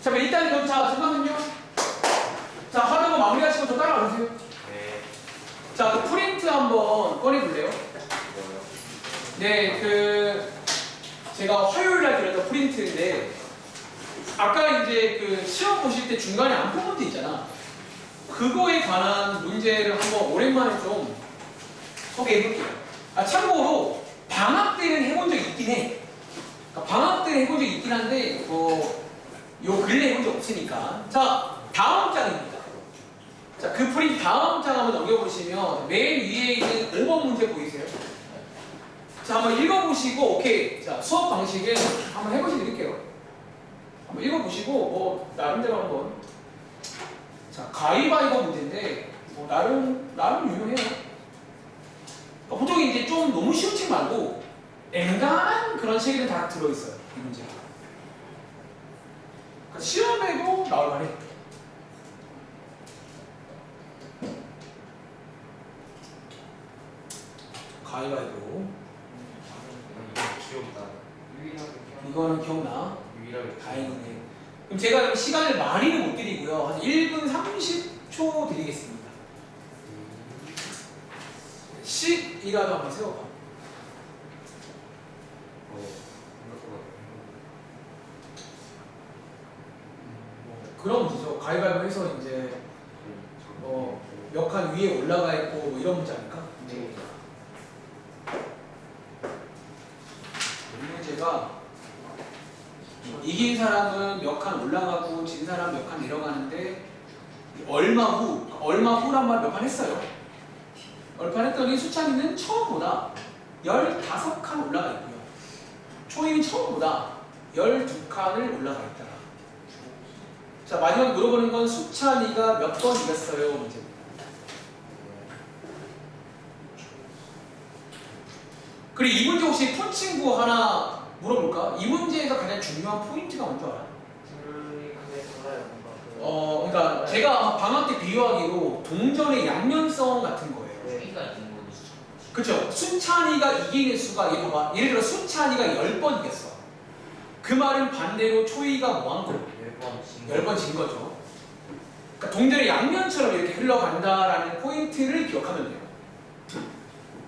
자, 그럼 일단 그럼 자, 잠깐만요. 자, 하는 거 마무리하시고 저 따라와 주세요. 네. 자, 그 프린트 한번 꺼내볼래요? 뭐요? 네, 제가 화요일 날 드렸던 프린트인데 아까 이제 그 시험 보실 때 중간에 안 푼 문제 있잖아. 그거에 관한 문제를 한번 오랜만에 좀 소개해 볼게요. 아, 참고로 방학 때는 해본 적이 있긴 해. 그러니까 방학 때는 해본 적이 있긴 한데 요 근래 해본 적 없으니까. 자, 다음 장입니다. 자, 그 프린트 다음 장 한번 넘겨보시면 맨 위에 있는 5번 문제 보이세요? 자, 한번 읽어보시고, 오케이. 자, 수업 방식은 한번 해보시 드릴게요. 한번 읽어보시고, 나름대로 한번. 자, 가위바위보 문제인데, 나름 유용해요. 그러니까 보통 이제 좀 너무 쉬운 책 말고, 앵간한 그런 책이 다 들어있어요. 이 문제가. 그러니까 시험에도 나올 만해. 가위바위보. 귀엽다. 이거는 기억나? 유일하게 다행이네. 그럼 제가 그럼 시간을 많이는 못 드리고요. 한 1분 30초 드리겠습니다. 10이라도 한번 세워봐. 그런 문제죠. 가위바위보 해서 이제 몇 칸 위에 올라가 있고 뭐 이런 문제 아닐까? 네. 이 문제가 이긴 사람은 몇 칸 올라가고 진 사람 몇 칸 내려가는데 얼마 후란 말 몇 판 했어요. 얼판 했더니 수찬이는 처음보다 15칸 올라가 있고요. 초이는 처음보다 12칸을 올라가 있다. 자, 마지막 물어보는 건 수찬이가 몇 번 이겼어요? 문제입니다. 그리고 이 문제 혹시 푼 친구 하나 물어볼까? 이 문제에서 가장 중요한 포인트가 뭔지 알아? 그러니까 제가 방학 때 비유하기로 동전의 양면성 같은 거예요. 그쵸? 수찬이가 이기는 수가, 얘 봐봐. 예를 들어 수찬이가 10번 이겼어. 그 말은 반대로 초이가 뭐 한 거? 10번 진 거죠. 그러니까 동전의 양면처럼 이렇게 흘러간다라는 포인트를 기억하면 돼요.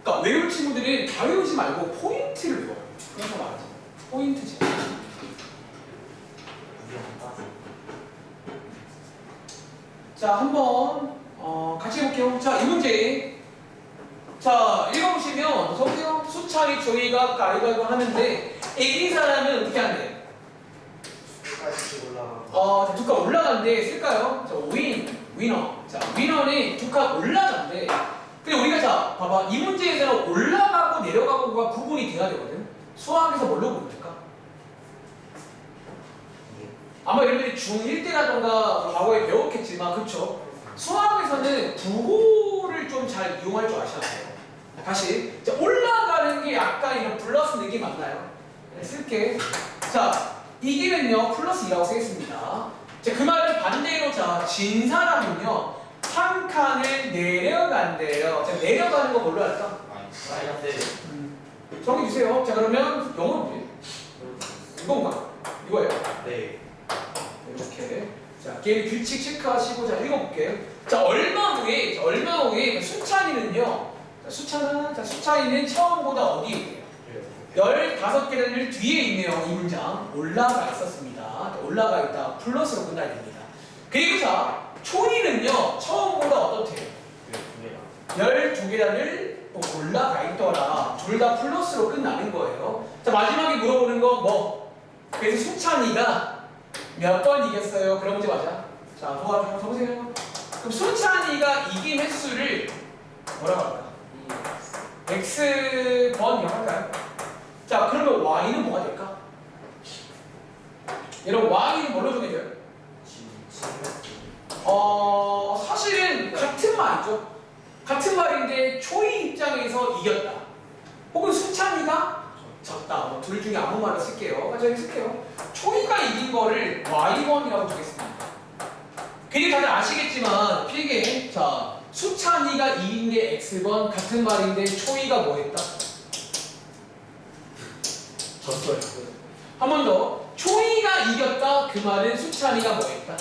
그러니까 외울 친구들은 다 외우지 말고 포인트를 외워요. 그래서 말하지. 포인트지. 자, 한번 같이 해볼게요. 자, 이 문제. 자, 읽어보시면 보세요. 수찬이 조이가 가위바위보 하는데 이긴 사람은 어떻게 한대? 자, 두 칸 올라간대. 쓸까요? 자, 위너. 자, 위너는 두 칸 올라간대. 근데 우리가 자, 봐봐. 이 문제에서는 올라가고 내려가고가 구분이 돼야 되거든. 수학에서 뭘로 구분될까? 아마 여러분들이 중1 때라던가 과거에 배웠겠지만, 그쵸? 수학에서는 부호를 좀 잘 이용할 줄 아셔야 돼요. 다시. 자, 올라가는 게 약간 이런 플러스 느낌 맞나요? 네, 쓸게. 자, 이기면요, 플러스 2라고 쓰겠습니다. 자, 그 말을 반대로 자, 진 사람은요, 한 칸을 내려간대요. 자, 내려가는 거 뭘로 할까? 정해주세요. 자, 그러면 영어로 뭐지? 이건가? 이거예요. 네. 이렇게. 자, 게임 규칙 체크하시고, 자, 읽어볼게요. 자, 얼마 후에, 수찬이는요, 수찬이는 처음보다 어디에 있대요? 15계단을 뒤에 있네요. 이 문장. 올라가 있었습니다. 올라가 있다. 플러스로 끝나야 됩니다. 그리고 자, 초이는요, 처음보다 어떻대요? 12계단을 올라가 있더라. 둘 다 플러스로 끝나는 거예요. 자, 마지막에 물어보는 거 뭐? 그래서 수찬이가 몇 번 이겼어요? 그런 문제 맞아? 자, 도와줘. 보세요. 그럼 수찬이가 이긴 횟수를 뭐라고 할까? X번이라고 할까요? 자, 그러면 Y는 뭐가 될까? 여러분, Y는 뭘로 정해져요? 사실은 같은 말이죠. 같은 말인데 초이 입장에서 이겼다. 혹은 수찬이가 졌다. 둘 중에 아무 말을 쓸게요. 저기 쓸게요. 초이가 이긴 거를 Y1이라고 주겠습니다. 그리고 다들 아시겠지만 필기. 자, 수찬이가 이긴 게 X번 같은 말인데 초이가 뭐 했다? 졌어요. 한 번 더. 초이가 이겼다. 그 말은 수찬이가 뭐 했다?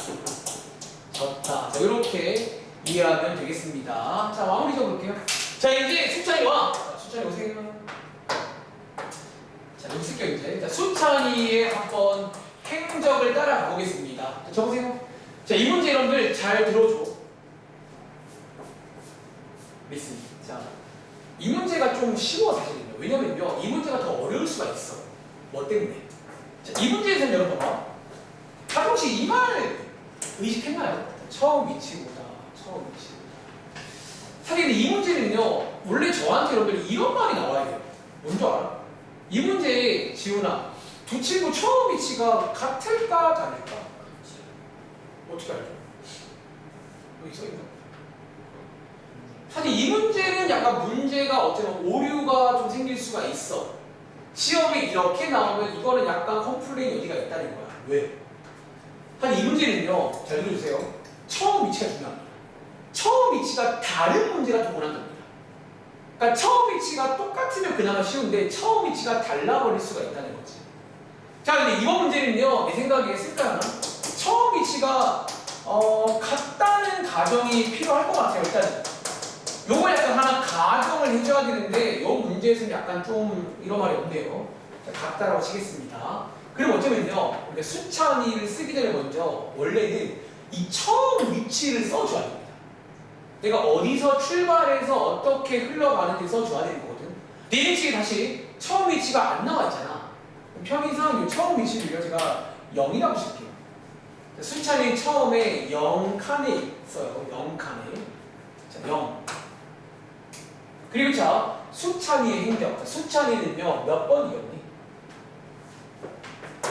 졌다. 자, 이렇게 이해하면 되겠습니다. 자, 마무리 좀 볼게요. 자, 이제 수찬이 와. 자, 수찬이 오세요. 자, 여기 쓸게요, 이제. 자, 수찬이의 한번 행적을 따라가 보겠습니다. 자, 적으세요. 자, 이 문제 여러분들 잘 들어줘. 리슨. 자, 이 문제가 좀 쉬워, 사실은요. 왜냐면요, 이 문제가 더 어려울 수가 있어. 뭐 때문에? 자, 이 문제에서는 여러분 봐봐. 혹시 이 말 의식했나요? 처음 위치보다. 사실 이 문제는요, 원래 저한테 여러분들 이런 말이 나와야 돼요. 뭔지 알아? 이 문제에 지훈아, 두 친구 처음 위치가 같을까 다를까? 어떻게 알죠? 여기 써있나? 사실 이 문제는 약간 문제가 어쩌면 오류가 좀 생길 수가 있어. 시험에 이렇게 나오면 이거는 약간 컴플레인 여지가 있다는 거야. 왜? 사실 이 문제는요, 잘 들어주세요. 처음 위치가 중요합니다. 처음 위치가 다른 문제가 더 원한답니다. 그러니까 처음 위치가 똑같으면 그나마 쉬운데 처음 위치가 달라버릴 수가 있다는 거지. 자, 근데 이번 문제는요, 내 생각에 쓸까요? 처음 위치가 같다는 가정이 필요할 것 같아요. 일단 요거 약간 하나 가정을 해줘야 되는데 요 문제에서는 약간 좀 이런 말이 없네요. 자, 같다라고 치겠습니다. 그럼 어쩌면요, 우리가 수찬이를 쓰기 전에 먼저 원래는 이 처음 위치를 써줘야 됩니다. 내가 어디서 출발해서 어떻게 흘러가는지 써줘야 되는 거거든. 내 위치에 다시 처음 위치가 안 나와 있잖아. 편의상 이 처음 위치를요, 제가 0이라고 칠게요. 수찬이 처음에 0칸에 있어요. 0칸에. 자, 0. 그리고 자, 수찬이의 행적. 자, 수찬이는요, 몇 번 이겼니?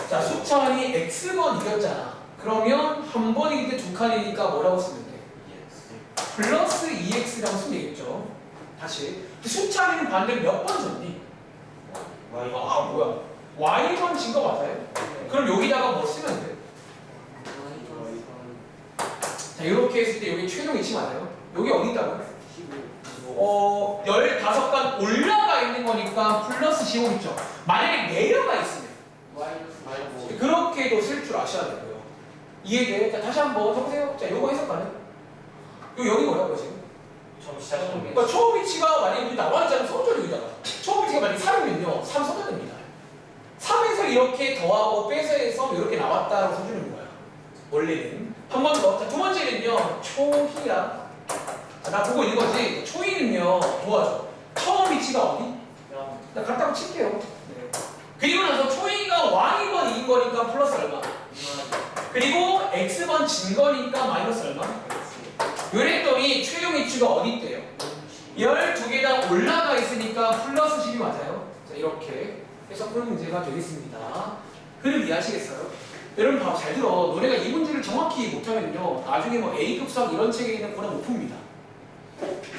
자, 수찬이 X번 이겼잖아. 그러면 한 번 이길 때 두 칸이니까 뭐라고 쓰면 돼? 플러스 2x라고 쓰면 되겠죠. 다시. 수찬이는 반대로 몇 번 졌니? 아, 뭐야? y번 진 거 맞아요? 그럼 여기다가 뭐 쓰면 돼? 자, 이렇게 했을 때 여기 최종 위치 맞아요? 여기 어디 있다고요? 15칸 올라가 있는 거니까 플러스 15 있죠. 만약에 내려가 있으면 그렇게도 쓸 줄 아셔야 되고요. 이해돼? 자, 다시 한번 해보세요. 자, 요거 해석하는 여기 뭐라고요 지금? 그러니까 처음 위치가 만약에 나와 있잖아요. 써줘 여기다가. 처음 위치가 만약에 3이면요 3 써야 됩니다. 3에서 이렇게 더하고 빼서 해서 이렇게 나왔다라고 써주는 거야. 원래는. 한 번 더. 자, 두 번째는요, 초희야. 자, 나 보고 있는 거지. 초희는요, 도와줘. 처음 위치가 어디? 나 같다고 칠게요. 네. 그리고 나서 초희가 y번 이긴 거니까 플러스 얼마? 그리고 x번 진 거니까 마이너스 얼마? 요랬더니 최종 위치가 어디 있대요? 12개 다 올라가 있으니까 플러스 10이 맞아요. 자, 이렇게 해서 푸는 문제가 되겠습니다. 그럼 이해하시겠어요? 여러분 봐, 잘 들어. 너네가 이 문제를 정확히 못하면요, 나중에 뭐 A급 수학 이런 책에 있는 거는 못 풉니다.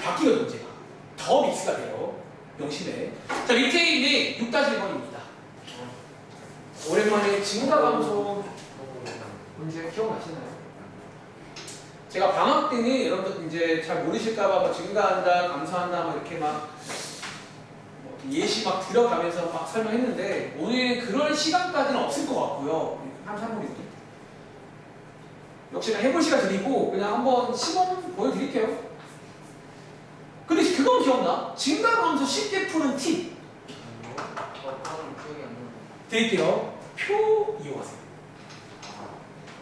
바뀌어요, 문제가. 더 믹스가 돼요. 명심해. 자, 밑에 있는 6-1번입니다. 오랜만에 증가감소 문제 기억나시나요? 제가 방학 때는 여러분들 이제 잘 모르실까봐 뭐 증가한다, 감소한다, 막 이렇게 막 예시 막 들어가면서 막 설명했는데 오늘 그럴 시간까지는 없을 것 같고요. 한 3분인데. 역시나 해볼 시간 드리고 그냥 한번 시범 보여드릴게요. 근데 그건 기억나? 증가감소 쉽게 푸는 팁 드릴게요. 표 이용하세요.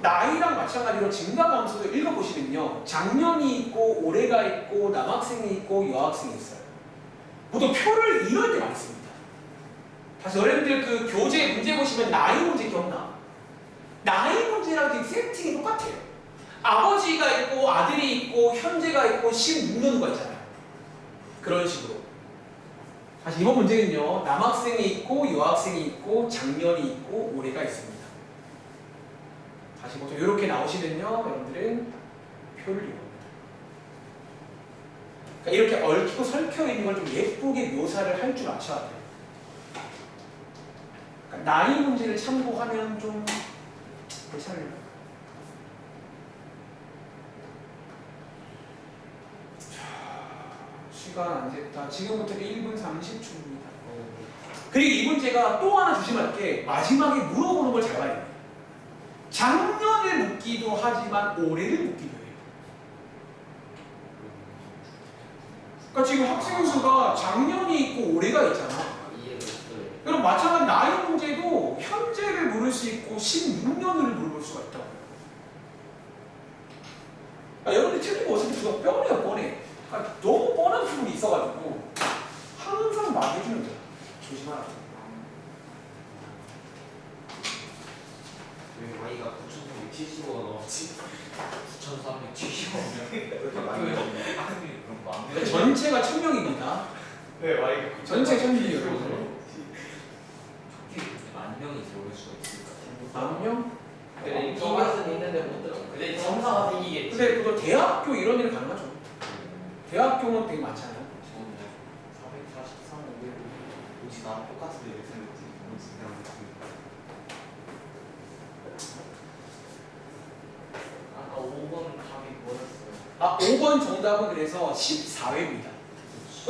나이랑 마찬가지로 증가감소도 읽어보시면요, 작년이 있고 올해가 있고 남학생이 있고 여학생이 있어요. 보통 표를 이럴 때 많이 씁니다. 다시 여러분들 그 교재 문제 보시면 나이 문제 기억나? 나이 문제랑 되게 세팅이 똑같아요. 아버지가 있고 아들이 있고 현재가 있고 16년도가 있잖아요. 그런 식으로. 다시 이번 문제는요, 남학생이 있고 여학생이 있고 작년이 있고 올해가 있습니다. 다시 보통 이렇게 나오시면요, 여러분들은 표를 이용합니다. 그러니까 이렇게 얽히고 설켜 있는 걸 좀 예쁘게 묘사를 할 줄 아셔야 돼요. 그러니까 나이 문제를 참고하면 좀 괜찮을까요? 시간 안 됐다. 지금부터 1분 30초입니다. 그리고 이 문제가 또 하나 조심할 게 마지막에 물어보는 걸 잘 봐야 돼요. 작년을 묻기도 하지만 올해를 묻기도 해요. 그러니까 지금 학생 수가 작년이 있고 올해가 있잖아. 그럼 마찬가지 나이 문제도 현재를 물을 수 있고 16년을 물어볼 수가 있다고. 여러분들 틀린 거 어차피 그거 뻔해요, 뻔해. 그러니까 너무 뻔한 부분이 있어가지고 항상 말해주는 거야. 조심하라. 왜 Y가 9,370원 넘었지? 9,370원 왜 이렇게 많이 나오냐? 그럼 뭐 그러니까 전체가 1000명입니다. 왜 Y가 전체 1000명이에요, 여러분. 만 명이 들어올 수가 있을까? 만 명? 그래 이것은 있는데 못 들어. 근데 정사가 생기겠지. 근데 그거 대학교 이런 일은 가능하죠. 대학교는 되게 많잖아요. 443, 500, 혹시 나랑 똑같은데 이렇게 생겼지? 아까 5번 답이 뭐였어요? 아, 5번 정답은 그래서 14회입니다.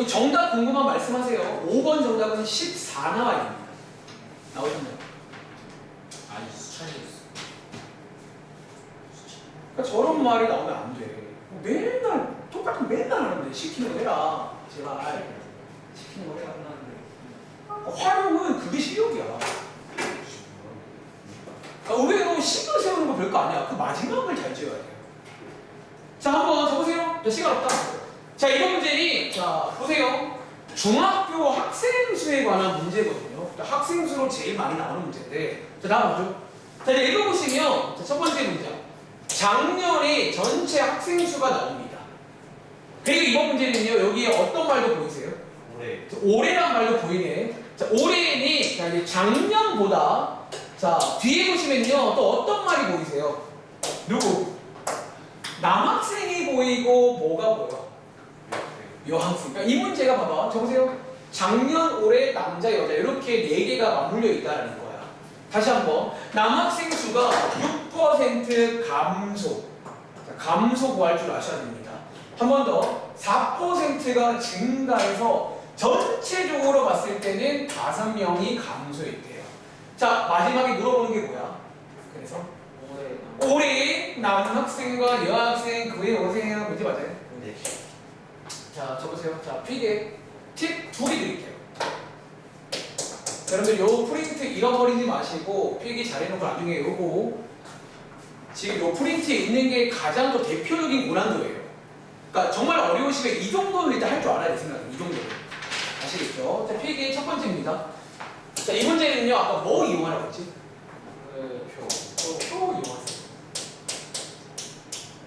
정답 궁금한 말씀하세요. 5번 정답은 14 나와야 됩니다. 나오셨나요? 아니 수찬이었어. 그러니까 저런 말이 나오면 안 돼. 맨날 똑같은 맨날 하는데 시키는 거 해라. 제발 시키는 거 해라. 활용은 그게 실력이야. 그러니까 의외로 식을 세우는 거 별거 아니야. 그 마지막을 잘 지어야 돼요. 자, 한번 적으세요. 자, 시간 없다. 자, 이번 문제는 자 보세요. 중학교 학생 수에 관한 문제거든요. 학생 수로 제일 많이 나오는 문제인데, 자 다음 보죠. 자, 이제 읽어보시면 자, 첫 번째 문제. 작년에 전체 학생 수가 나옵니다. 그리고 이번 문제는요. 여기에 어떤 말도 보이세요? 올해. 올해란 말도 보이네. 자, 올해는 자, 이제 작년보다 자 뒤에 보시면요. 또 어떤 말이 보이세요? 누구? 남학생이 보이고 뭐가 보여? 여학생. 그러니까 이 문제가 봐봐. 적으세요. 작년, 올해, 남자, 여자 이렇게 4개가 맞물려 있다는 거야. 다시 한번. 남학생 수가 6% 감소. 자, 감소 구할 줄 아셔야 됩니다. 한 번 더. 4%가 증가해서 전체적으로 봤을 때는 5명이 감소했대요. 자, 마지막에 물어보는 게 뭐야? 그래서 올해 남학생과 여학생 그의 여생이라는 문제 맞아요? 네. 자, 적으세요. 자, 필기에 팁 2개 드릴게요. 여러분들 요 프린트 잃어버리지 마시고 필기 잘해놓고 나중에 요거 지금 요 프린트에 있는 게 가장 또 대표적인 고난도예요. 그러니까 정말 어려우시면 이 정도는 일단 할 줄 알아야 돼 생각해요. 이 정도는. 아시겠죠? 자, 필기 첫 번째입니다. 자, 이 문제는요. 아까 뭐 이용하라고 했지? 표 이용하세요.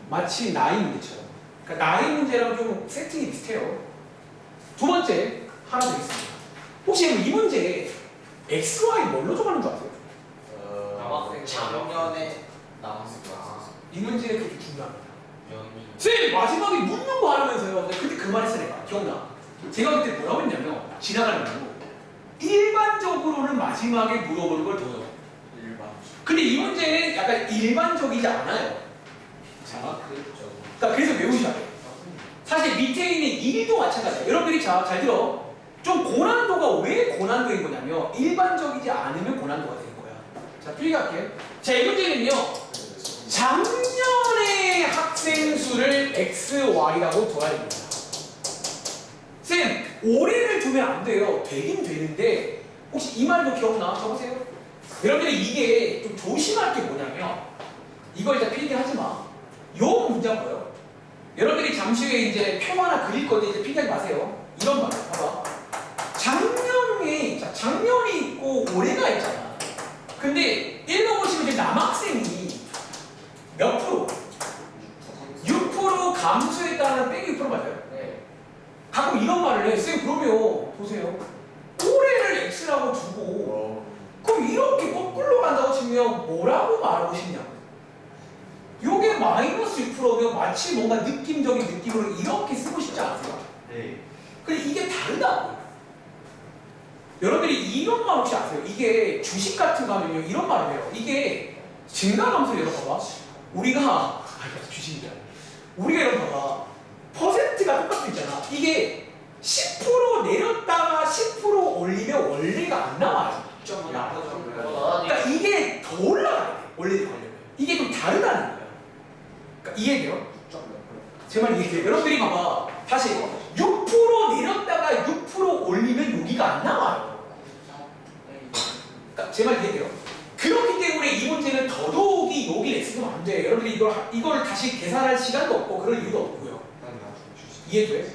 마치 나이 문제처럼. 그러니까 나이 문제랑 좀 세팅이 비슷해요. 두 번째 하나 더 있습니다. 혹시 이 문제 X, Y 뭘로 정하는 줄 아세요? 남학생 작년에 남았을 거야. 이 문제는 그렇게 중요합니다. 연이. 쌤 마지막에 묻는 거 하면서요. 근데 그 말 했어 내가. 기억나? 제가 그때 뭐라고 했냐면 지나가는 말고 일반적으로는 마지막에 물어보는 걸 둬요. 일반. 근데 이 문제는 약간 일반적이지 않아요. 자, 그랬죠. 그러니까 그래서 외우셔야 돼요. 사실 밑에 있는 1도 마찬가지예요. 여러분들이 잘 들어. 좀 고난도가 왜 고난도인 거냐면 일반적이지 않으면 고난도가 되는 거야. 자, 필기할게요. 자, 이 문제는요. 작년의 학생 수를 X, Y라고 둬야 됩니다. 쌤, 올해를 두면 안 돼요. 되긴 되는데 혹시 이 말도 기억나? 적으세요. 여러분들이 이게 좀 조심할 게 뭐냐면 이걸 일단 필기하지 마. 요 문장 뭐예요? 여러분들이 잠시 후에 이제 표 하나 그릴 건데 이제 필기하지 마세요. 이런 말 봐봐. 작년이 있고 올해가 있잖아. 근데 읽어보시면 이제 남학생이 몇 프로? 6% 감소했다는 빼기 6% 맞아요? 네. 가끔 이런 말을 해. 쌤 그러면 보세요. 올해를 X라고 두고 그럼 이렇게 거꾸로 간다고 치면 뭐라고 말하고 싶냐고. 요게 마이너스 6%면 마치 뭔가 느낌적인 느낌으로 이렇게 쓰고 싶지 않으세요? 네. 근데 이게 다르다고. 여러분들이 이런 말 혹시 아세요? 이게 주식 같은 거 하면요 이런 말을 해요. 이게 증가감소 여러분 봐봐. 우리가 주식이야. 우리가 여러분 봐봐. 퍼센트가 똑같은 있잖아. 이게 10% 내렸다가 10% 올리면 원래가 안 나와요. 좀 나빠져. 그러니까 이게 더 올라가야 돼. 원래를 가려면. 이게 좀 다르다는 거예요. 그러니까 이해돼요? 제 말 이해돼요? 여러분들이 봐봐. 다시 6% 내렸다가 6% 올리면 여기가 안 나와요. 그러니까 제 말 이해돼요? 그렇기 때문에 이 문제는 더더욱이 여기 냈으면 안 돼. 여러분들이 이걸 다시 계산할 시간도 없고 그럴 이유도 없고요. 이해돼?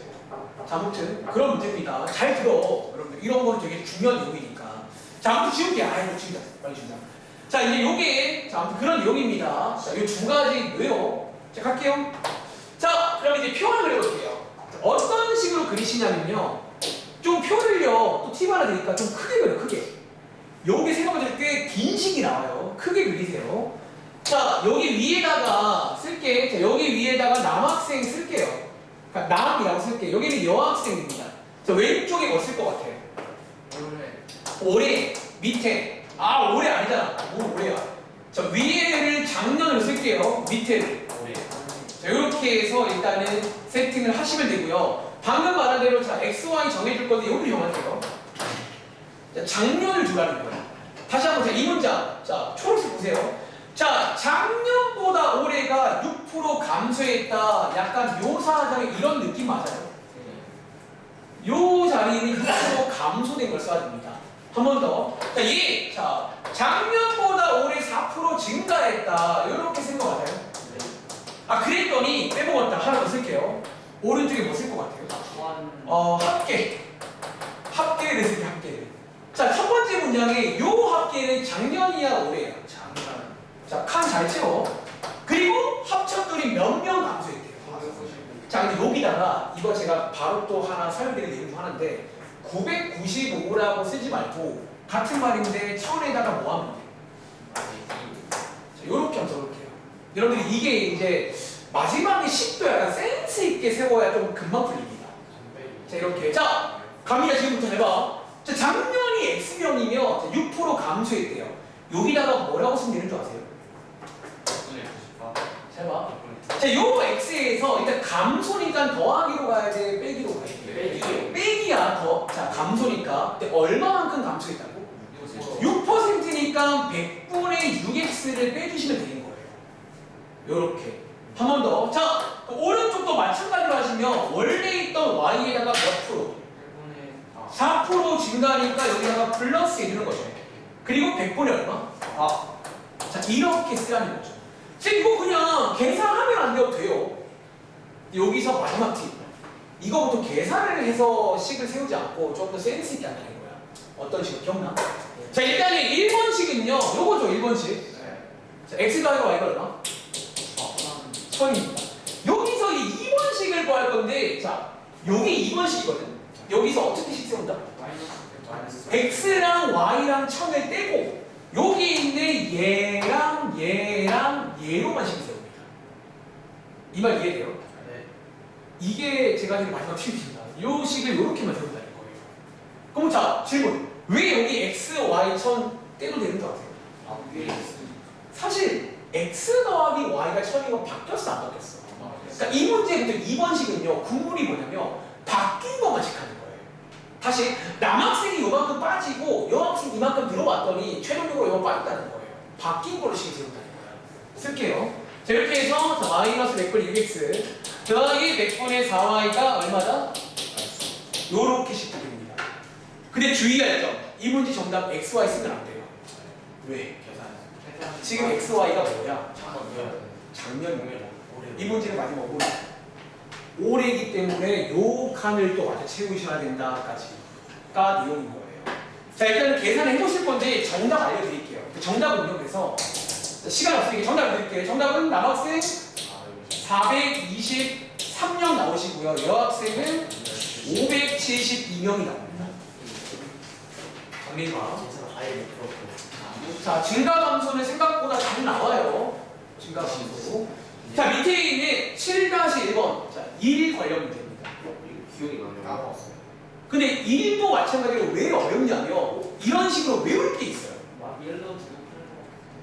자, 아무튼 그런 문제입니다. 잘 들어. 여러분들 이런 거는 되게 중요한 내용이니까. 자, 아무튼 지울게. 아이고 지우자. 빨리 지우자. 자, 이제 요게 자, 아무튼 그런 내용입니다. 자, 요 두 가지 왜요? 자, 갈게요. 자, 그럼 이제 표를 그려볼게요. 자, 어떤 식으로 그리시냐면요. 좀 표를요. 또 팁 하나 드리니까 좀 크게 그려. 크게. 요게 생각보다 꽤 긴 식이 나와요. 크게 그리세요. 자, 여기 위에다가 쓸게. 자, 여기 위에다가 남학생 쓸게요. 그러니까 남이라고 쓸게요. 여기는 여학생입니다. 자, 왼쪽에 뭐 쓸 것 같아요? 올해 밑에. 아, 올해 아니잖아. 뭐 올해야. 자, 위에를 작년으로 쓸게요. 밑에를. 자, 이렇게 해서 일단은 세팅을 하시면 되고요. 방금 말한 대로 자, X, Y 정해줄 건데 여기를 정할게요. 자, 작년을 주라는 거예요. 다시 한번 자, 이 문장. 자, 초록색 보세요. 자, 작년보다 올해가 6% 감소했다. 약간 묘사하자면 이런 느낌 맞아요. 요 자리는 6% 감소된 걸 써야 됩니다. 한 번 더. 자, 자, 작년보다 올해 4% 증가했다. 이렇게 쓴 거 맞아요? 아, 그랬더니 빼먹었다. 하나 더 쓸게요. 오른쪽에 뭐 쓸 것 같아요? 합계. 합계를 쓸게요. 합계를. 자, 첫 번째 문장에 요 합계는 작년이야 올해야? 작년. 자, 칸 잘 채워. 그리고 합쳤더니 몇 명 감소했대요? 자, 근데 여기다가 이거 제가 바로 또 하나 설명드릴 내용 중 하나인데 995라고 쓰지 말고 같은 말인데 천에다가 뭐 하면 돼? 자, 요렇게 한번 써볼게요. 여러분들이 이게 이제 마지막에 10도 약간 센스 있게 세워야 좀 금방 풀립니다. 자, 이렇게. 자, 갑니다. 지금부터 해봐. 자, 작년이 X명이며 6% 감소했대요. 여기다가 뭐라고 쓰면 되는 줄 아세요? 잘 봐. 자, 요 X에서 일단 감소니까 더하기로 가야 돼? 빼기로 가야 돼? 빼기야. 자, 감소니까. 근데 얼마만큼 감소했다고? 6%니까 100분의 6X를 빼주시면 되는 거예요. 요렇게. 한 번 더. 자, 오른쪽도 마찬가지로 하시면 원래 있던 Y에다가 몇 프로? 4% 증가하니까 여기다가 플러스 해주는 거죠. 그리고 100분의 얼마? 자, 이렇게 쓰라는 거죠. 지금 이거 그냥 계산하면 안 돼도 돼요. 여기서 마지막 팁. 이거부터 계산을 해서 식을 세우지 않고 좀 더 센스 있게 한다는 거야. 어떤 식으로 기억나? 자, 일단은 1번식은요. 요거죠, 1번식. 자, X 더하기 Y가 얼마? 1000입니다. 여기서 이 2번식을 구할 건데, 자, 요게 2번식이거든. 여기서 어떻게 식 세운다? X랑 Y랑 1000을 떼고 여기 있는 얘랑 얘랑 얘로만 식을 세웁니다. 이 말 이해돼요? 네. 이게 제가 지금 마지막 팁입니다. 요 식을 요렇게만 세운다는 거예요. 그럼 자, 질문. 왜 여기 X, Y, 1000 떼도 되는 줄 아세요? 사실 X 더하기 Y가 1000이면 바뀌었어, 안 바뀌었어? 그러니까 이 문제부터 2번식은요, 국물이 뭐냐면 바뀐 것만 식하는 거예요. 다시 남학생이 요만큼 빠지고 여학생이 이만큼 들어왔더니 최종적으로 요만 빠졌다는 거예요. 바뀐 걸로 식을 세운다는 거예요. 쓸게요. 자, 이렇게 해서 마이너스 100분의 6x 더하기 100분의 4y가 얼마다? 요렇게 식이 됩니다. 근데 주의할 점. 이 문제 정답 xy 쓰면 안 돼요. 왜? 지금 xy가 뭐야? 작년이에요. 이 문제는 마지막으로 올해이기 때문에 요 칸을 또 맞춰 채우셔야 된다까지가 내용인 거예요. 자, 일단 계산을 해보실 건데 정답 알려드릴게요. 정답은요, 그래서 시간 없으니까 정답 드릴게요. 정답은 남학생 423명 나오시고요. 여학생은 572명이 나옵니다. 정리해봐. 자, 증가 감소는 생각보다 잘 나와요. 증가 감소. 자, 밑에 있는 7-1번. 자, 1 관련 문제입니다. 기억이 나네요. 까먹었어요. 근데 1도 마찬가지로 왜 어렵냐면 이런 식으로 외울 게 있어요.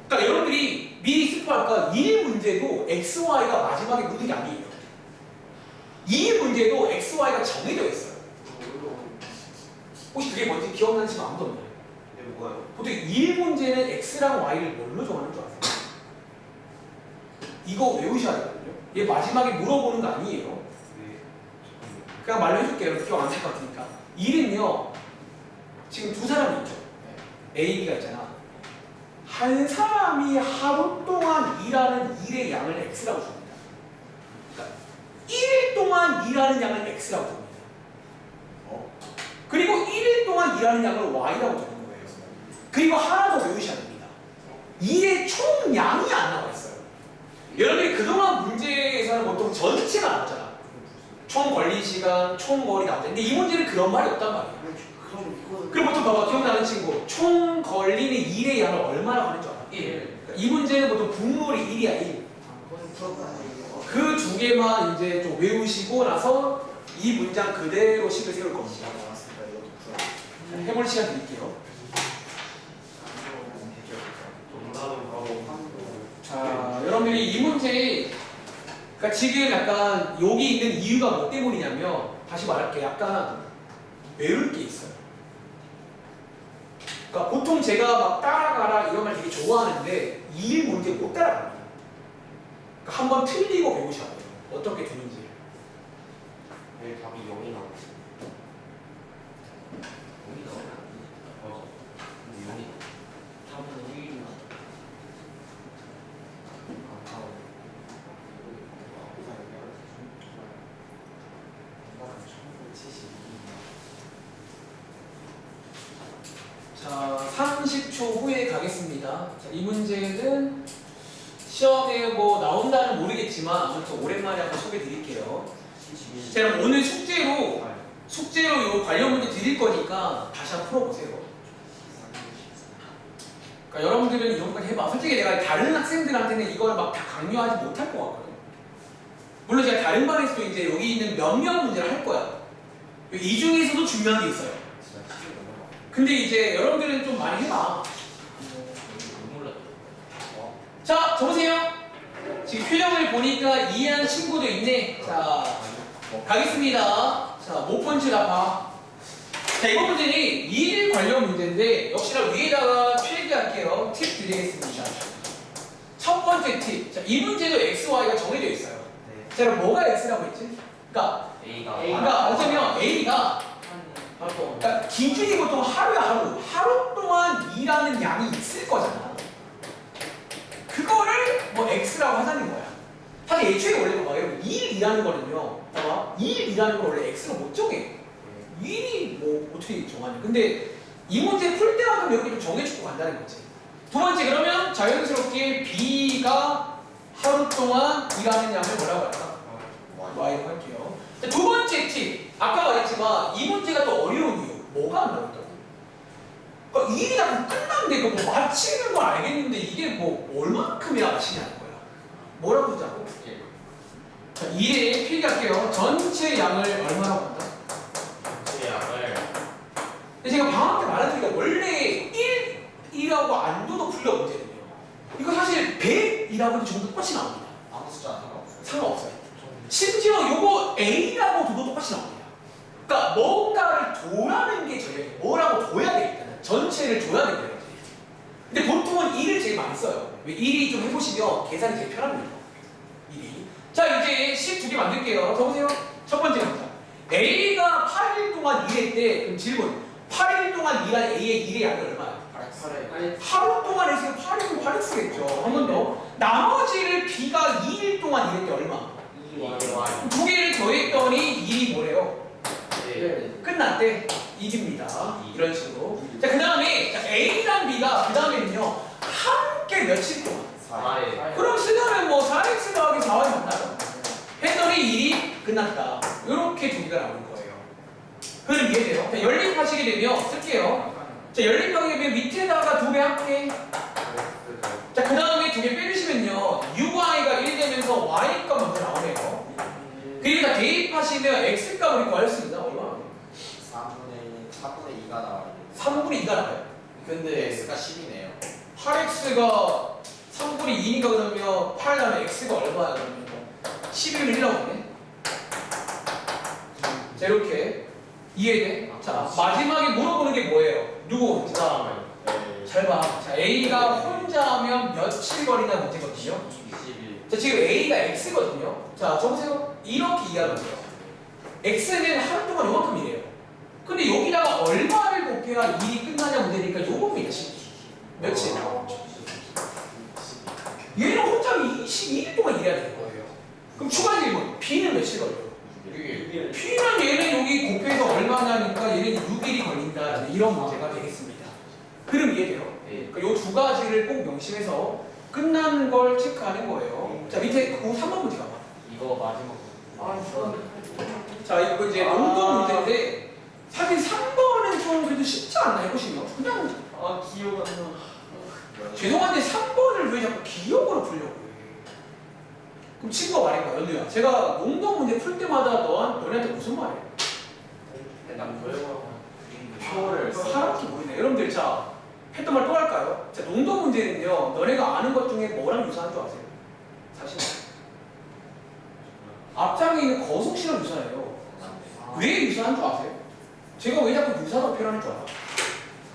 그러니까 여러분들이 미리 스포할까 1 문제도 XY가 마지막에 묻은 게 아니에요. 2 문제도 XY가 정해져 있어요. 혹시 그게 뭔지 기억나는 친구 아무도 없나요? 네, 뭐가요? 보통 1 문제는 X랑 Y를 뭘로 정하는 줄 아세요? 이거 외우셔야 되거든요. 얘 마지막에 물어보는 거 아니에요. 그냥 말로 해줄게요. 기억 안 날 것 같으니까. 1은요. 지금 두 사람이 있죠. A, B가 있잖아. 한 사람이 하루 동안 일하는 일의 양을 X라고 줍니다. 그러니까 1일 동안 일하는 양을 X라고 줍니다. 그리고 1일 동안 일하는 양을 Y라고 적는 거예요. 그리고 하나 더 외우셔야 됩니다. 일의 총량이 안 나와 있어요. 여러분이 그동안 문제에서는 보통 전체가 나왔잖아. 총 걸린 시간, 총 거리 나왔잖아. 근데 이 문제는 그런 말이 없단 말이에요. 그럼 보통 봐봐, 기억나는 친구. 총 걸리는 일의 양을 얼마나 하는 줄 알아? 1. 이 문제는 보통 분모율이 1이야, 1. 그 두 개만 이제 좀 외우시고 나서 이 문장 그대로 식을 세울 겁니다. 해볼 시간 드릴게요. 자, 여러분들이 이 문제, 그러니까 지금 약간 여기 있는 이유가 뭐 때문이냐면, 다시 말할게, 약간 외울 게 있어요. 그러니까 보통 제가 막 따라가라 이런 말 되게 좋아하는데 이 문제 못 따라갑니다. 그러니까 한번 틀리고 배우셔야 돼요. 어떻게 되는지. 왜 답이 0이 나오지? 0이 나오면 안 되지. 맞아. 근데 0이 답은 1이나. 자, 30초 후에 가겠습니다. 자, 이 문제는 시험에 뭐 나온다는 모르겠지만 아무튼 오랜만에 한번 소개해 드릴게요. 제가 오늘 숙제로 요 관련 문제 드릴 거니까 다시 한번 풀어보세요. 그러니까 여러분들은 이런 것까지 해봐. 솔직히 내가 다른 학생들한테는 이걸 막 다 강요하지 못할 것 같거든. 물론 제가 다른 반에서도 이제 여기 있는 몇몇 문제를 할 거야. 이 중에서도 중요한 게 있어요. 근데 이제 여러분들은 좀 많이 해봐. 자, 적으세요. 지금 표정을 보니까 이해한 친구도 있네. 자, 가겠습니다. 자, 못 본지라 봐. 자, 이번 문제는 2일 관련 문제인데 역시나 위에다가 필기할게요. 팁 드리겠습니다. 첫 번째 팁. 자, 이 문제도 X, Y가 정해져 있어요. 자, 그럼 뭐가 X라고 했지? 그러니까 어쩌면 A가 그러니까 기준이 보통 하루야 하루 동안 일하는 양이 있을 거잖아. 그거를 뭐 X라고 하자는 거야. 사실 애초에 원래 봐봐 여러분 2일 일하는 거는요. 봐봐 2일 일하는 거 원래 X로 못 정해. 2일이 뭐 어떻게 정하냐. 근데 이 문제 풀 때마다 몇 개 좀 정해주고 간다는 거지. 두 번째 그러면 자연스럽게 B가 하루 동안 일하는 양을 뭐라고 할까? Y라고 할게요. 자, 두 번째 팁. 아까 말했지만 이 문제가 또 어려운 이유. 뭐가 안 나왔다고? 그러니까 일이 자꾸 끝났는데 이거 뭐 마치는 건 알겠는데 이게 뭐 얼만큼이나 마치냐는 거야. 뭐라고 하자고? 자, 2에 필기할게요. 전체 양을 얼마라고 한다? 근데 제가 방학 때 말해드리니까 원래 1이라고 안 둬도 풀려 문제는요. 이거 사실 100이라고 해도 전부 똑같이 나옵니다. 아무 숫자 상관없어요. 상관없어요. 심지어 요거 A라고 둬도 똑같이 나옵니다. 그러니까 뭔가를 둬라는 게 전략이에요. 뭐라고 둬야 돼 일단은. 전체를 둬야 된다는 거지. 근데 보통은 1을 제일 많이 써요. 왜 1이 좀 해보시면 계산이 제일 편합니다. 1이. 자 이제 12개 만들게요. 적으세요. 첫 번째 문제. A가 8일 동안 일했대. 그럼 질문. 8일 동안 일한 A의 일의 양이 얼마야? 하루 동안 했으면 8이면 8x겠죠. 한 번 더. 나머지를 B가 2일 동안 일했대 얼마? 두 개를 더했더니 2이 뭐래요? 끝났대. 2입니다. 이런 식으로. 자, 그 다음에 A랑 B가 그 다음에는요 함께 며칠 동안. 그럼 쓰자면 뭐 4x 더하기 4y 맞나요? 했더니 1이 끝났다. 이렇게 두 개가 나오는 거예요. 그럼 이해돼요? 자, 연립하시게 되면 쓸게요. 자, 연립하게 되면 밑에다가 두 개 함께. 자, 그 다음에 두 개 빼주시면요 UY가 1 되면서 Y가 먼저 나오네요. 그러니까 대입하시면 X값을 구할 수 있나? 얼마? 4분의 2가 나와요. 3분의 2가 나와요. 근데 X가 10이네요. 8X가 3분의 2니까 그러면 8 다음에 X가 얼마야 그러면? 11을 1 나오네. 자, 이렇게 이해돼? 자, 마지막에 물어보는 게 뭐예요? 누구? 잘 봐. 자, A가 혼자면 며칠 걸리냐 문제거든요. 21. 자, 지금 A가 X거든요. 자, 저보세요. 이렇게 이해하면 돼요. X는 하루 동안 요만큼 이래요. 근데 여기다가 얼마를 곱해야 일이 끝나냐 문제니까 요겁니다. 며칠? 얘는 혼자 22일 동안 일해야 되는 거예요. 그럼 추가 질문. B는 며칠 걸려요? 6일. P는 얘는 여기 곱해서 얼마냐니까 얘는 6일이 걸린다. 이런 문제가 되겠습니다. 그럼 이해돼요? 네. 그러니까 이 두 가지를 꼭 명심해서 끝나는 걸 체크하는 거예요. 자, 밑에 그 3번 문제 가봐. 이거 마지막. 아, 시원해. 자, 이거 이제 농도 문제인데 사실 3번은 좀 그래도 쉽지 않나 해보시면 그냥 아, 기억 안 나. 죄송한데 3번을 왜 자꾸 기억으로 풀려고 해? 그럼 친구가 말해봐, 연우야. 제가 농도 문제 풀 때마다 너네한테 무슨 말해? 난 별거. 표를 하나밖에 모르네. 여러분들 자, 했던 말 또 할까요? 자, 농도 문제는요, 너네가 아는 것 중에 뭐랑 유사한 줄 아세요? 사실 앞장에 있는 거속시랑 유사해요. 왜 유사한 줄 아세요? 제가 왜 자꾸 유사라고 표현하는 줄 알아?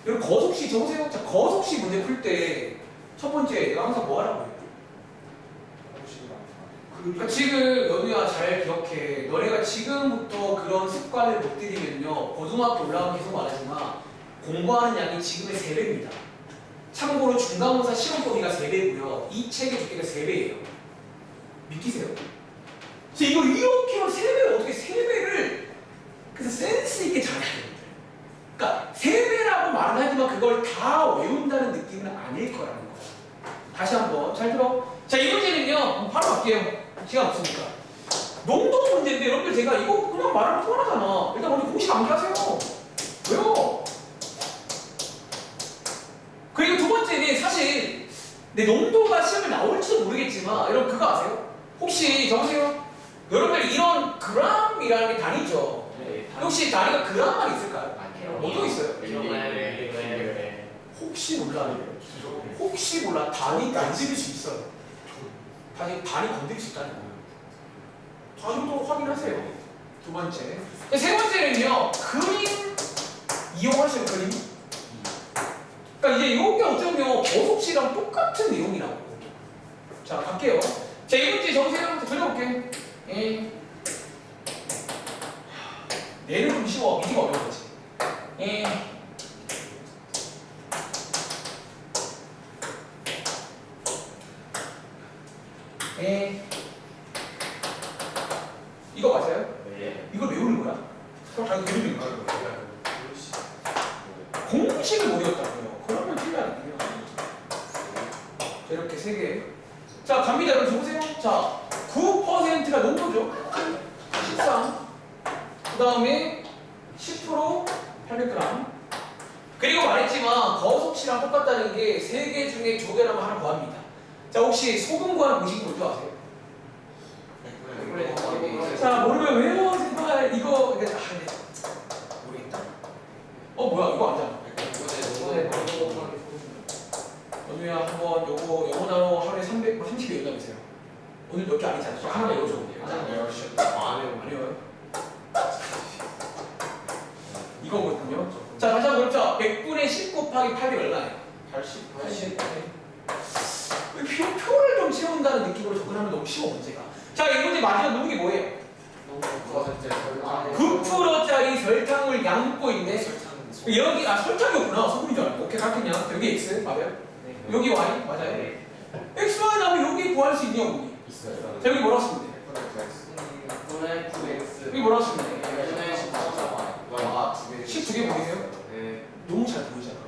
여러분 거속시 적으세요. 자, 거속시 문제 풀 때 첫 번째 내가 항상 뭐 하라고 해요? 그러니까 지금 연우야 잘 기억해. 너네가 지금부터 그런 습관을 못 들이면요, 고등학교 올라가면 계속 말하지만 공부하는 양이 지금의 3배입니다. 참고로 중간고사 시험 범위가 3배고요. 이 책의 두께가 3배예요. 믿기세요? 그래서 이거 이렇게만 3배를 어떻게 3배를 그래서 센스 있게 잘해요. 그러니까 3배라고 말은 하지만 그걸 다 외운다는 느낌은 아닐 거라는 거예요. 다시 한번 잘 들어. 자, 이 문제는요, 바로 갈게요. 시간 없으니까. 농도 문제인데 여러분들 제가 이거 그냥 말하면 통하잖아. 일단 먼저 공식 암기하세요. 왜요? 그리고 두 번째는 사실 내 농도가 시험에 나올지도 모르겠지만 여러분 그거 아세요? 혹시 적으세요. 여러분들 이런 그람이라는 게 단위죠. 네. 혹시 단위가 그람만 있을까요? 뭐도 있어요? 혹시 몰라. 혹시 몰라. 단위 건드릴 수 있어요. 단위 건드릴 수 있다는 거예요. 단위도 확인하세요. 두 번째. 세 번째는요, 그림 이용하시는 그림. 그러니까 이제 이게 어쩌면 버섯이랑 똑같은 내용이라고. 자, 갈게요. 자, 이 문제 적으세요. 돌려볼게. 내는 좀 쉬워. 미디가 어려운 거지. 이거 맞아요? 네. 이걸 외우는 거야? 그럼 자기 그림인 거야? 공식을 못 외웠다고요. 그러면 틀려야 이렇게 3개. 자, 갑니다. 여러분 보세요. 자, 9%가 농도죠. 13. 그 다음에 10% 800g. 그리고 말했지만 거속시랑 똑같다는 게 3개 중에 2개라면 하나 구합니다. 자, 혹시 소금 구하는 공식이 뭔지 아세요? 자, 모르면 외워 제발. 이거 근데 모르겠다. 뭐야 이거 아니잖아. 연우야 한번 요거 단어 하루에 30개 외워보세요. 오늘 몇 개 아니잖아. 하나 외워줘. 안 외워요? 이거거든요. 자, 다시 한번 볼자. 100분의 10 곱하기 800 얼마예요? 80. 표를 좀 채운다는 느낌으로 접근하면 너무 쉬워 문제가. 자, 이 문제 마지막 놓은 게 뭐예요? 9%짜리 설탕을 양 묶고 있네. 여기 설탕이었구나. 소금인 줄 알고. 오케이, 같겠냐? 여기 X 맞아요? 여기 Y 맞아요? X, Y 나오면 여기 구할 수 있냐 없니? 있어요. 자, 여기 뭐라고 쓰면 돼? 여기 뭐라고 쓰면 돼? 12개 보이세요? 네. 너무 잘 보이잖아.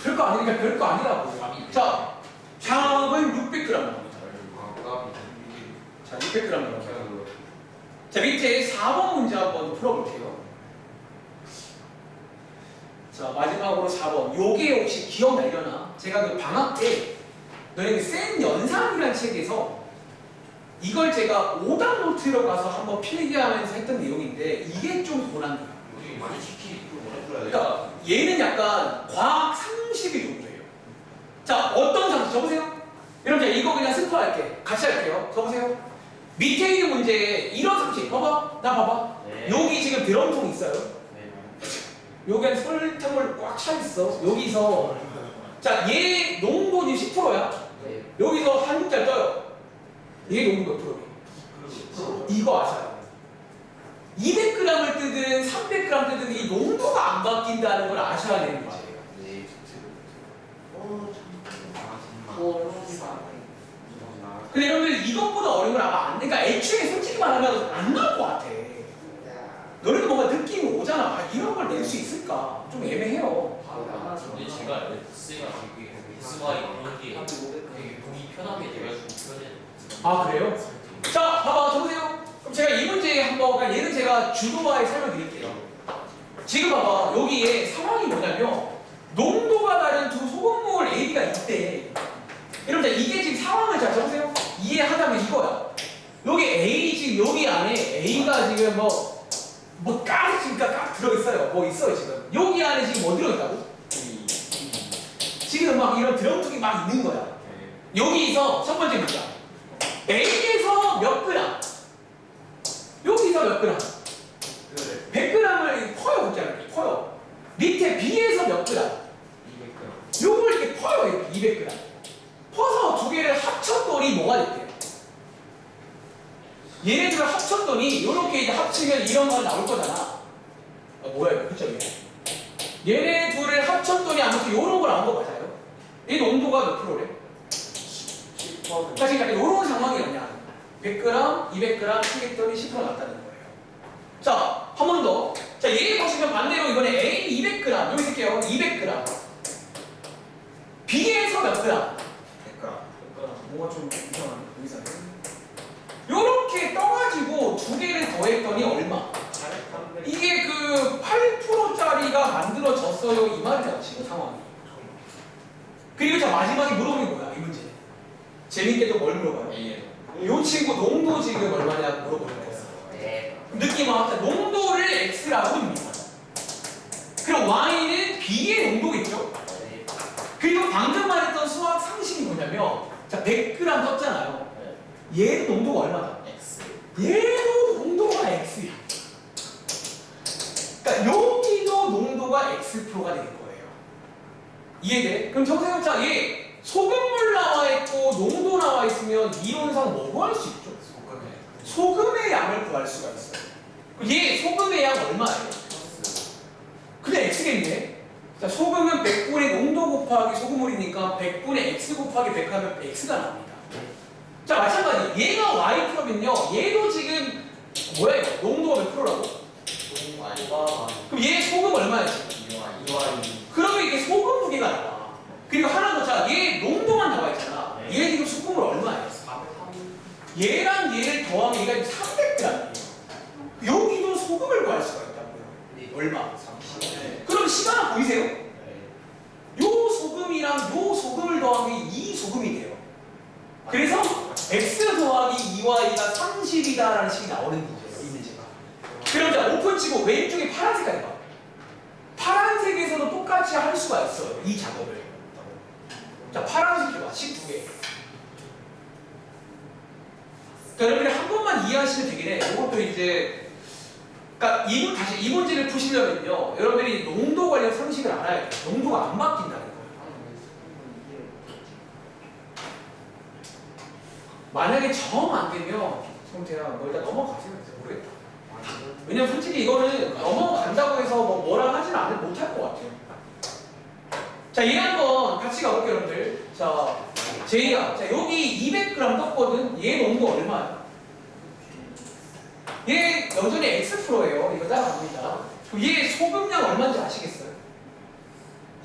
별거 아니니까 별거 아니라고. 자, 장은 600g 나옵니다. 자, 600g 나옵니다. 자, 밑에 4번 문제 한번 풀어볼게요. 자, 마지막으로 4번. 요게 혹시 기억나려나? 제가 그 방학 때 너네 그 센 연상이라는 책에서 이걸 제가 오답 노트로 가서 한번 필기하면서 했던 내용인데 이게 좀 고난이에요. 그러니까 얘는 약간 과학 상식의 용도예요. 자, 어떤 상식 적으세요. 여러분 이거 그냥 스포할게. 같이 할게요. 적으세요. 밑에 있는 문제에 이런 상식 봐봐. 나 봐봐. 네. 여기 지금 드럼통 있어요. 여기 안에 설탕물 꽉 차 있어. 여기서 자, 얘 농도 지금 10%야. 네. 여기서 한 국자를 떠요. 얘 농도 몇 프로예요? 이거 아셔야 돼요. 200g을 뜨든 300g 뜨든 이 농도가 안 바뀐다는 걸 아셔야 되는 거예요. 네. 근데 여러분들 이것보다 어려운 건 아마 안 돼. 그러니까 애초에 솔직히 말하면 안 나올 것 같아. 너네도 뭔가 느낌이 오잖아. 아, 이런 걸 낼 수 있을까? 좀 애매해요. 근데 제가 X가 되게 X와 이런 게 되게 보기 편하게 돼가지고 표현해. 아, 그래요? 자, 봐봐, 보세요. 그럼 제가 이 문제 한번, 그러니까 얘는 제가 주도화에 설명드릴게요. 지금 봐봐, 여기에 상황이 뭐냐면 농도가 다른 두 소금물 AB가 있대. 여러분들 이게 지금 상황을 잘 적으세요. 이해하자면 이거야. 여기 A 지금 여기 안에 A가 지금 뭐 가스니까 딱 들어있어요. 뭐 있어요 지금. 여기 안에 지금 뭐 들어있다고? 지금 막 이런 드럼통이 막 있는 거야. 여기서 첫 번째 문제. A에서 몇 그램? 여기서 몇 그램? 100g을 퍼요, 그렇지 않을까? 퍼요. 밑에 B에서 몇 그램? 200g. 요걸 이렇게 퍼요, 이렇게 200g. 퍼서 두 개를 합쳤더니 뭐가 됐대요? 얘네들을 합쳤더니 요렇게 이제 합치면 이런 거 나올 거잖아. 아, 뭐야 이거 그쵸? 얘네 둘을 합쳤더니 아무튼 요런 거 나온 거 맞아요? 이 농도가 몇 프로래? 10%. 사실 약간 요런 상황이었냐? 100g, 200g 치겠더니 10% 났다는 거예요. 자, 한 번 더. 자, 얘 보시면 반대로 이번에 A 200g 여기 쓸게요. 200g. B에서 몇 g? 100g. 뭐가 좀 이상하네. 여기서 요렇게 떠가지고 두 개를 더했더니 얼마? 이게 그 8%짜리가 만들어졌어요 이 말이잖아 지금 상황이. 그리고 자 마지막에 물어보는 게 뭐야 이 문제. 재밌게도 뭘 물어봐요? 요 친구 농도 지금 얼마냐 물어보는 거예요. 네. 느낌 왔다. 농도를 X라고 합니다. 그럼 Y는 B의 농도겠죠? 그리고 방금 말했던 수학 상식이 뭐냐면 자 100g 떴잖아요. 얘도 농도가 얼마다? X. 얘도 농도가 X야. 그러니까 여기도 농도가 X%가 되는 거예요. 이해돼? 그럼 정세현 자, 얘 소금물 나와 있고 농도 나와 있으면 이론상 뭐 구할 수 있죠? 소금의 양을 구할 수가 있어요. 그럼 얘 소금의 양 얼마예요? 그냥 X겠네. 자, 소금은 100분의 농도 곱하기 소금물이니까 100분의 X 곱하기 100 하면 X가 나옵니다. 자, 마찬가지. 얘가 Y프로면요. 얘도 지금 뭐야 이거? 농도가 몇 프로라고? 그럼 얘 소금 얼마였지? 2Y. 그러면 이게 소금 무게가 나와. 그리고 하나 더 자, 얘 농도만 나와 있잖아. 네. 얘 지금 소금물 얼마예요? 얘랑 얘를 더하면 얘가 300g이에요. 여기도 소금을 구할 수가 있다고요. 얼마? 그럼 시간 보이세요? 요 소금이랑 요 소금을 더하면 이 소금이 돼요. 그래서 x 더하기 2y가 30이다라는 식이 나오는 문제예요. 이 문제가. 그럼 자 오픈 치고 왼쪽에 파란색깔 봐. 파란색에서도 똑같이 할 수가 있어요. 이 작업을. 자 파란색 봐. 12개. 그러니까 여러분이 한 번만 이해하시면 되긴 해. 이것도 이제 그러니까 다시 이 문제를 푸시려면요. 여러분들이 농도 관련 상식을 알아야 돼요. 농도가 안 바뀐다는 거예요. 만약에 정 안 되면 성태야 뭐 일단 넘어가세요. 모르겠다. 왜냐면 솔직히 이거는 넘어간다고 해서 뭐라 하지는 못할 것 같아요. 자, 얘 한번 같이 가볼게요, 여러분들. 자, 제이야. 자, 여기 200g 떴거든. 얘 농도 얼마야? 얘 여전히 X%예요. 이거 따라갑니다. 그럼 얘 소금량 얼마인지 아시겠어요?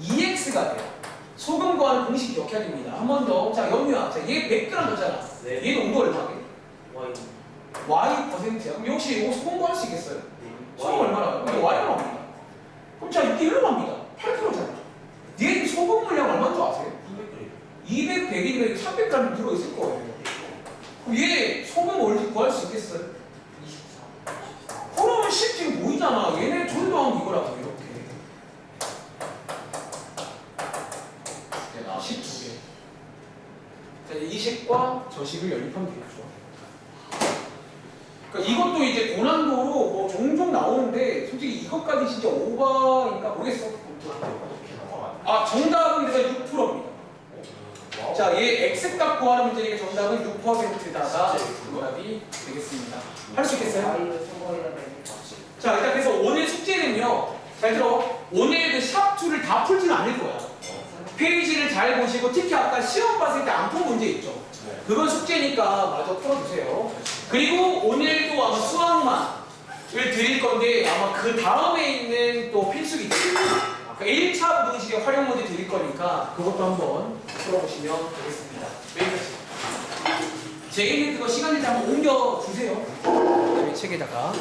2X가 돼요. 소금 구하는 공식 기억해야 됩니다. 한 번 더. 자, 영유야. 자, 얘 100g 넣잖아. 네. 얘 농도 얼마게? Y. Y%야. 그럼 혹시 이거 소금 구할 수 있겠어요? 소금 Y. 얼마나? 이게 Y가 나옵니다. 그럼 자, 이렇게 흘러갑니다. 8%잖아. 얘 소금 물량 얼마인 줄 아세요? 200, 100이면 300g 들어있을 거예요. 그럼 얘 소금 얼마 구할 수 있겠어요? 24. 그러면 10 지금 보이잖아. 얘네 둘 더하면 이거라고 이렇게. 12개. 자, 이 식과 저 식을 연립하면 되겠죠. 그러니까 이것도 이제 고난도로 뭐 종종 나오는데 솔직히 이것까지 진짜 오버인가 모르겠어. 아 정답은 그래서 6%입니다. 자, 얘 x값 구하는 문제니까 정답은 6%다가 정답이 되겠습니다. 할 수 있겠어요? 자, 일단 그래서 오늘 숙제는요. 잘 들어. 오늘 그 샵2를 다 풀지는 않을 거야. 페이지를 잘 보시고 특히 아까 시험 봤을 때 안 푼 문제 있죠. 그건 숙제니까 마저 풀어주세요. 그리고 오늘도 아마 수학만을 드릴 건데 아마 그 다음에 있는 또 필수기 있죠. 1차 부등식의 활용 문제 드릴 거니까 그것도 한번 풀어보시면 되겠습니다. 여기까지. 제이는 그거 시간 될 때 한번 옮겨주세요. 그 책에다가.